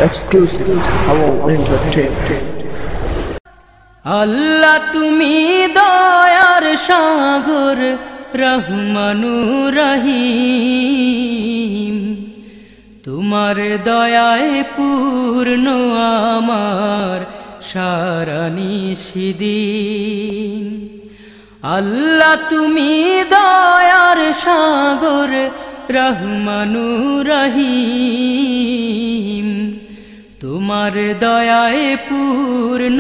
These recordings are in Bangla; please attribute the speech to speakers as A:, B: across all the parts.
A: Exclusive Hello Entertainment.
B: আল্লাহ তুমি দয়ার সাগর রহমানুর রহিম, তোমার দয়ায় পূর্ণ আমার সারা নিশিদিন। আল্লাহ তুমি দয়ার সাগর রহমানুর রহিম, তোমার দয়ায় পূর্ণ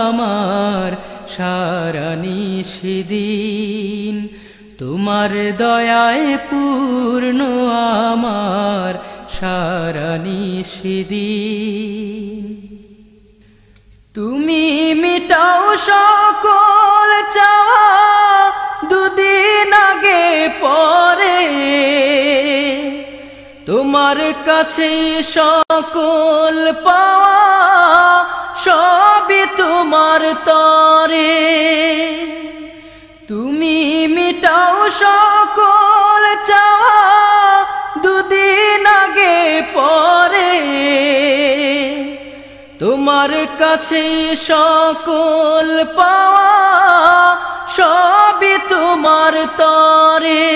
B: আমার সারা নিশিদিন। তোমার দয়ায় পূর্ণ আমার সারা নিশিদিন। তুমি মিটাও সকল চাওয়া দুদিন আগে পরে, তোমার কাছে সকল পাওয়া সবই তোমার তরে। তুমি মিটাও সকল চাওয়া দুদিন আগে পরে, তোমার কাছে সকল পাওয়া সবই তোমার তরে।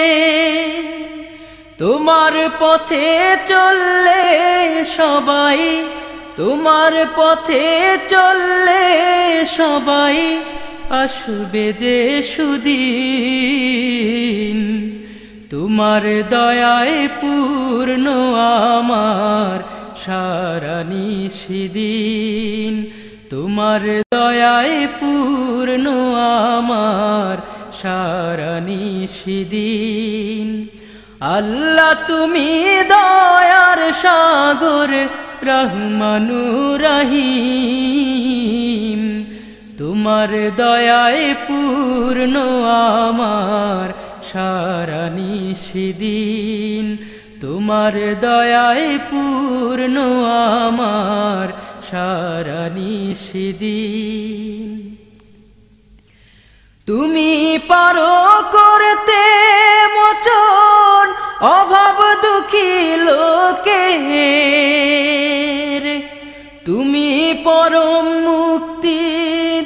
B: তোমার পথে চললে সবাই, তোমার পথে চললে সবাই আসবে যে সুদিন। তোমার দয়ায় পূর্ণ আমার সারা নিশিদিন। তোমার দয়ায় পূর্ণ আমার সারা নিশিদিন। আল্লাহ তুমি দয়ার সাগর রহমানুর রহিম, তোমার দয়ায় পূর্ণ আমার সারা নিশিদিন। তোমার দয়ায় পূর্ণ আমার সারা নিশিদিন। তুমি পারো করতে মোচন অভাব দুঃখী লোকের, তুমি পরম মুক্তি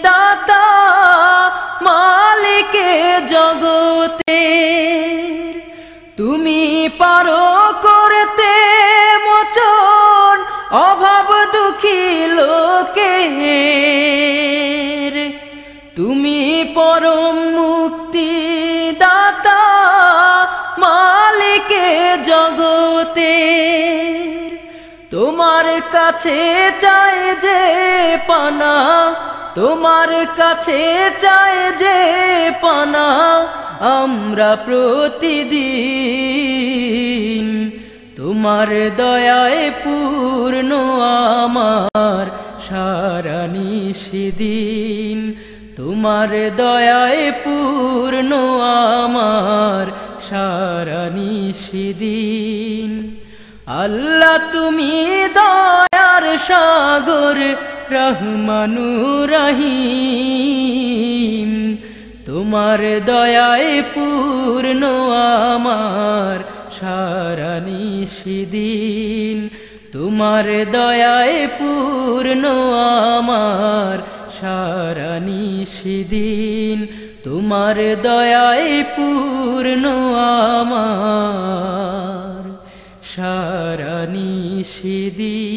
B: দাতা মালিকে জগতের। তুমি পারো করতে মোচন অভাব দুঃখী লোকের, তুমি পরম মুক্তি দাতা মালিকে জগতের। তোমার কাছে চাই যে পানা, তোমার কাছে চাই যে পানা আমরা প্রতিদিন। তোমার দয়ায় পূর্ণ আমার সারা নিশিদিন। তোমার দয়ায় পূর্ণ আমার সারা নিশিদিন। আল্লাহ তুমি দয়ার সাগর রহমানুর রহিম, তোমার দয়ায় পূর্ণ আমার সারা নিশিদিন। তোমার দয়ায় পূর্ণ আমার সারা নিশিদিন। তোমার দয়ায় পূর্ণ আমার সারা নিশিদিন।